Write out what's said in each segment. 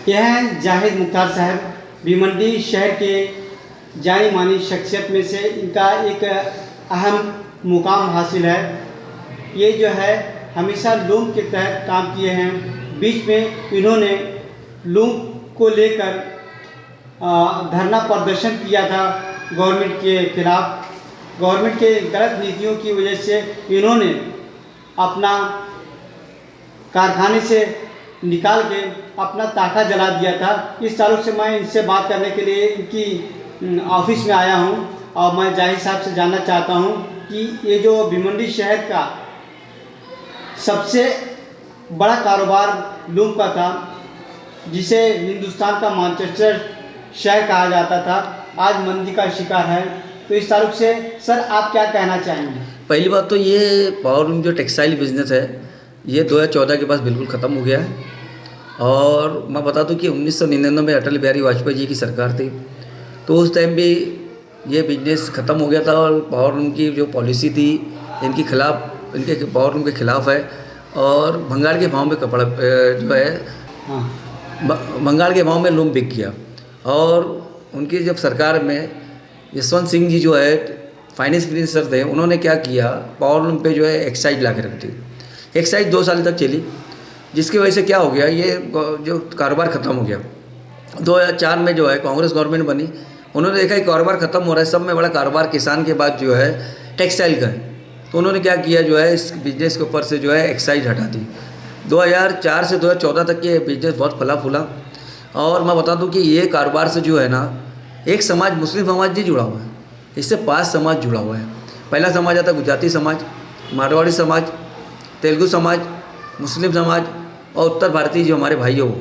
यह हैं जाहिद मुख्तार साहब, भिवंडी शहर के जानी मानी शख्सियत में से इनका एक अहम मुकाम हासिल है। ये जो है हमेशा लूम के तहत काम किए हैं। बीच में इन्होंने लूम को लेकर धरना प्रदर्शन किया था गवर्नमेंट के खिलाफ। गवर्नमेंट के गलत नीतियों की वजह से इन्होंने अपना कारखाने से निकाल के अपना ताका जला दिया था। इस ताल्लुक से मैं इनसे बात करने के लिए इनकी ऑफिस में आया हूं और मैं जाहिद साहब से जानना चाहता हूं कि ये जो भिवंडी शहर का सबसे बड़ा कारोबार लूम का था, जिसे हिंदुस्तान का मैनचेस्टर शहर कहा जाता था, आज मंदी का शिकार है। तो इस ताल्लुक से सर आप क्या कहना चाहेंगे? पहली बात तो ये पावर लूम जो टेक्सटाइल बिज़नेस है ये 2014 के पास बिल्कुल ख़त्म हो गया है। और मैं बता दूं कि 1999 में अटल बिहारी वाजपेयी जी की सरकार थी, तो उस टाइम भी ये बिजनेस ख़त्म हो गया था। और पावर लूम की जो पॉलिसी थी इनके खिलाफ, इनके पावर लूम के खिलाफ है। और भंगार के भाव में कपड़ा जो है बंगाल के भाव में लूम बिक गया। और उनकी जब सरकार में यशवंत सिंह जी जो है फाइनेंस मिनिस्टर थे, उन्होंने क्या किया, पावर लूम पे जो है एक्साइज ला के रख दी। एक्साइज 2 साल तक चली, जिसकी वजह से क्या हो गया, ये जो कारोबार ख़त्म हो गया। 2004 में जो है कांग्रेस गवर्नमेंट बनी, उन्होंने देखा कि कारोबार ख़त्म हो रहा है, सब में बड़ा कारोबार किसान के बाद जो है टेक्सटाइल का है। तो उन्होंने क्या किया, जो है इस बिजनेस के ऊपर से जो है एक्साइज हटा दी। 2004 से 2014 तक ये बिजनेस बहुत फला फूला। और मैं बता दूं कि ये कारोबार से जो है ना, एक समाज मुस्लिम समाज नहीं जुड़ा हुआ है, इससे 5 समाज जुड़ा हुआ है। पहला समाज आता है गुजराती समाज, मारवाड़ी समाज, तेलुगु समाज, मुस्लिम समाज और उत्तर भारतीय जो हमारे भाई हो वो।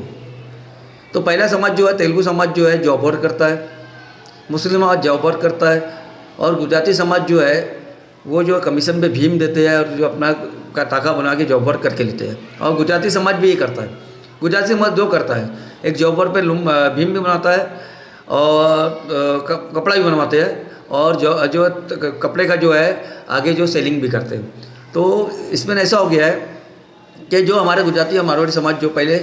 तो पहला समाज जो है तेलुगु समाज जो है जॉब वर्क करता है, मुस्लिम समाज जॉब वर्क करता है, और गुजराती समाज जो है वो जो कमीशन पे भीम देते हैं और जो अपना का ताका बना के जॉब वर्क करके लेते हैं। और गुजराती समाज भी ये करता है। गुजराती समाज 2 करता है, एक जॉब वर्क पे भीम भी बनाता है और कपड़ा भी बनवाते हैं, और जो कपड़े का जो है आगे जो सेलिंग भी करते हैं। तो इसमें ऐसा हो गया है कि जो हमारे गुजराती और मारवाड़ी समाज जो पहले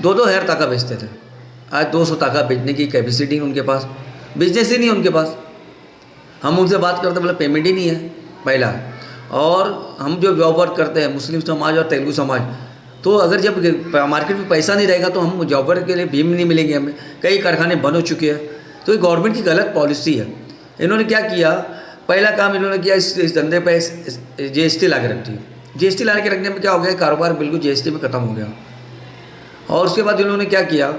2-2 हज़ार ताका बेचते थे, आज 200 ताका बेचने की कैपेसिटी उनके पास, बिजनेस ही नहीं है उनके पास। हम उनसे बात करते बोले पेमेंट ही नहीं है पहला। और हम जो जॉब वर्क करते हैं मुस्लिम समाज और तेलुगु समाज, तो अगर जब मार्केट में पैसा नहीं रहेगा तो हम जॉब वर्क के लिए भीम नहीं मिलेंगे हमें। कई कारखाने बंद हो चुके हैं। तो ये गवर्नमेंट की गलत पॉलिसी है। इन्होंने क्या किया, पहला काम इन्होंने किया, इस धंधे पे GST ला के रख दी। GST ला के रखने में क्या हो गया, कारोबार बिल्कुल GST में ख़त्म हो गया। और उसके बाद इन्होंने क्या किया,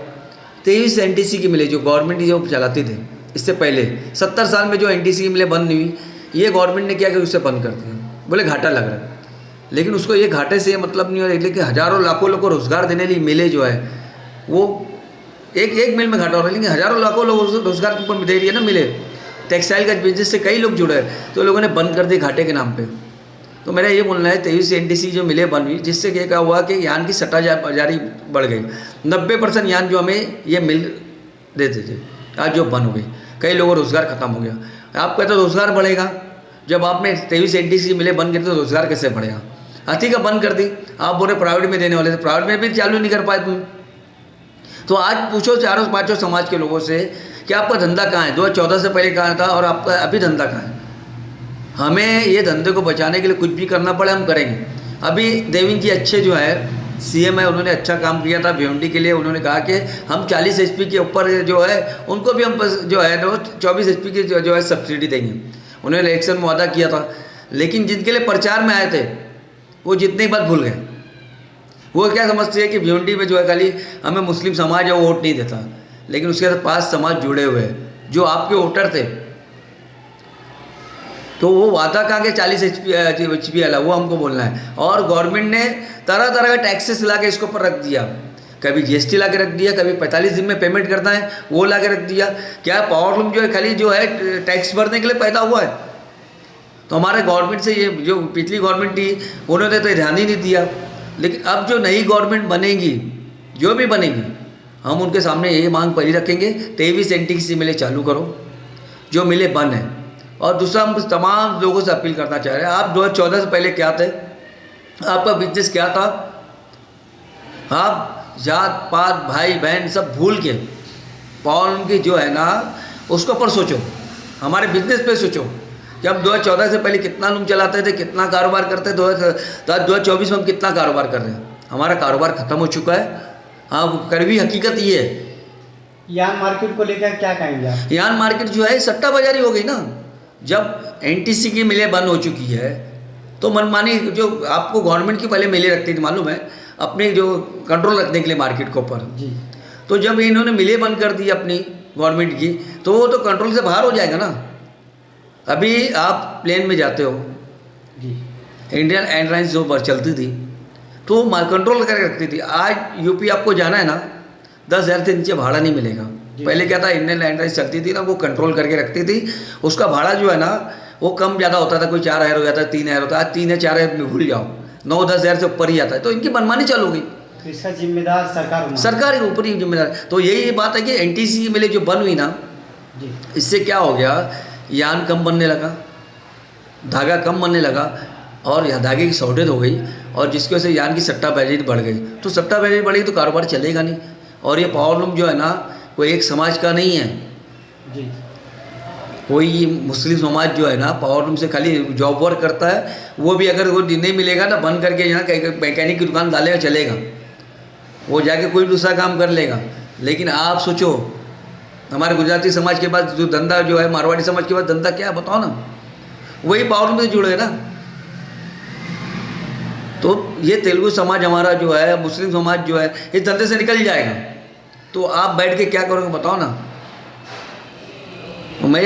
23 NTC की मिले जो गवर्नमेंट जो चलाती थी, इससे पहले 70 साल में जो NTC की मिले बंद नहीं हुई, ये गवर्नमेंट ने क्या कि उससे बंद कर दिया। बोले घाटा लग रहा है, लेकिन उसको ये घाटे से ये मतलब नहीं हो रहा है। लेकिन हज़ारों लाखों लोगों को रोज़गार देने लिए मिले जो है वो एक मिल में घाटा हो रहा है, लेकिन हज़ारों लाखों लोग रोज़गार दे रही है ना मिले। टेक्सटाइल का बिजनेस से कई लोग जुड़े हैं, तो लोगों ने बंद कर दिए घाटे के नाम पे। तो मेरा ये बोलना है 23 NTC जो मिले बन हुई, जिससे क्या हुआ कि यान की सट्टाबाजी बढ़ गई। 90% यान जो हमें ये मिल देते थे आज जो बंद हो गई, कई लोगों को रोज़गार खत्म हो गया। आप कहते रोज़गार बढ़ेगा, जब आपने 23 NTC मिले बंद कर दी तो रोज़गार कैसे बढ़ेगा? हाथी का बंद कर दी, आप बोले प्राइवेट में देने वाले थे, प्राइवेट में भी चालू नहीं कर पाए तुम। तो आज पूछो 4-5 समाज के लोगों से कि आपका धंधा कहाँ है, 2014 से पहले कहाँ था और आपका अभी धंधा कहाँ है। हमें ये धंधे को बचाने के लिए कुछ भी करना पड़े हम करेंगे। अभी देवेंद्र जी अच्छे जो है CM है, उन्होंने अच्छा काम किया था भिवंडी के लिए। उन्होंने कहा कि हम 40 HP के ऊपर जो है उनको भी हम जो है 24 HP की जो है सब्सिडी देंगे। उन्होंने इलेक्शन में वादा किया था, लेकिन जिनके लिए प्रचार में आए थे वो जितनी बात भूल गए। वो क्या समझते हैं कि भिवंडी में जो है खाली हमें मुस्लिम समाज है वो वोट नहीं देता, लेकिन उसके साथ 5 समाज जुड़े हुए हैं जो आपके वोटर थे। तो वो वादा कहा कि 40 HP वाला वो हमको बोलना है। और गवर्नमेंट ने तरह तरह का टैक्सेस ला के इसके ऊपर रख दिया, कभी GST ला के रख दिया, कभी 45 दिन में पेमेंट करना है वो ला के रख दिया। क्या पावर लूम जो है खाली जो है टैक्स भरने के लिए पैदा हुआ है? तो हमारे गवर्नमेंट से ये जो पिछली गवर्नमेंट थी उन्होंने तो ध्यान ही नहीं दिया। लेकिन अब जो नई गवर्नमेंट बनेगी, जो भी बनेगी, हम उनके सामने ये मांग पहली रखेंगे 23 NTC मिले चालू करो, जो मिले बंद है। और दूसरा हम तमाम लोगों से अपील करना चाह रहे हैं, आप 2014 से पहले क्या थे, आपका बिजनेस क्या था, आप जात पात भाई बहन सब भूल के पावर लूम की जो है ना उसके ऊपर सोचो, हमारे बिजनेस पे सोचो कि हम 2014 से पहले कितना लूम चलाते थे, कितना कारोबार करते थे, 2024 में हम कितना कारोबार कर रहे हैं। हमारा कारोबार ख़त्म हो चुका है। हाँ, कड़वी हकीकत ये है। यान मार्केट को लेकर क्या कहेंगे आप? यान मार्केट जो है सट्टा बाजारी हो गई ना। जब एनटीसी की मिलें बंद हो चुकी है तो मनमानी जो आपको गवर्नमेंट की पहले मिलें रखती थी मालूम है, अपने जो कंट्रोल रखने के लिए मार्केट के ऊपर जी। तो जब इन्होंने मिलें बंद कर दी अपनी गवर्नमेंट की तो वो तो कंट्रोल से बाहर हो जाएगा ना। अभी आप प्लेन में जाते हो, जी। इंडियन एयरलाइंस जो बस चलती थी तो कंट्रोल करके रखती थी। आज यूपी आपको जाना है ना 10,000 से नीचे भाड़ा नहीं मिलेगा। पहले क्या था, इंडियन एयरलाइंस चलती थी ना, वो कंट्रोल करके रखती थी। उसका भाड़ा जो है ना वो कम ज़्यादा होता था, कोई 4,000 हो जाता है, 3,000 होता है। आज 3 या 4,000 में भूल जाओ, 9-10,000 से ऊपर ही आता है। तो इनकी मनमानी चालू हो गई। तो इसका जिम्मेदार सरकार सरकार के ऊपर ही जिम्मेदार। तो यही बात है कि एनटीसी की मिलें जो बंद हुई ना, जी। इससे क्या हो गया, यान कम बनने लगा, धागा कम बनने लगा और यहाँ धागे की शॉर्टेज हो गई और जिसकी वजह से यान की सट्टाबाजी बढ़ गई। तो सट्टाबाजी बढ़ी तो कारोबार चलेगा नहीं। और ये पावर लूम जो है ना कोई एक समाज का नहीं है। जी। कोई मुस्लिम समाज जो है ना पावर लूम से खाली जॉब वर्क करता है। वो भी अगर वो दिन नहीं मिलेगा ना बंद करके यहाँ मैकेनिक की दुकान डालेगा चलेगा, वो जाके कोई दूसरा काम कर लेगा। लेकिन आप सोचो हमारे गुजराती समाज के पास जो धंधा जो है, मारवाड़ी समाज के पास धंधा क्या है बताओ ना, वही पावर लूम से जुड़े ना। तो ये तेलुगु समाज हमारा जो है, मुस्लिम समाज जो है, इस धंधे से निकल जाएगा। तो आप बैठ के क्या करोगे बताओ ना। मैं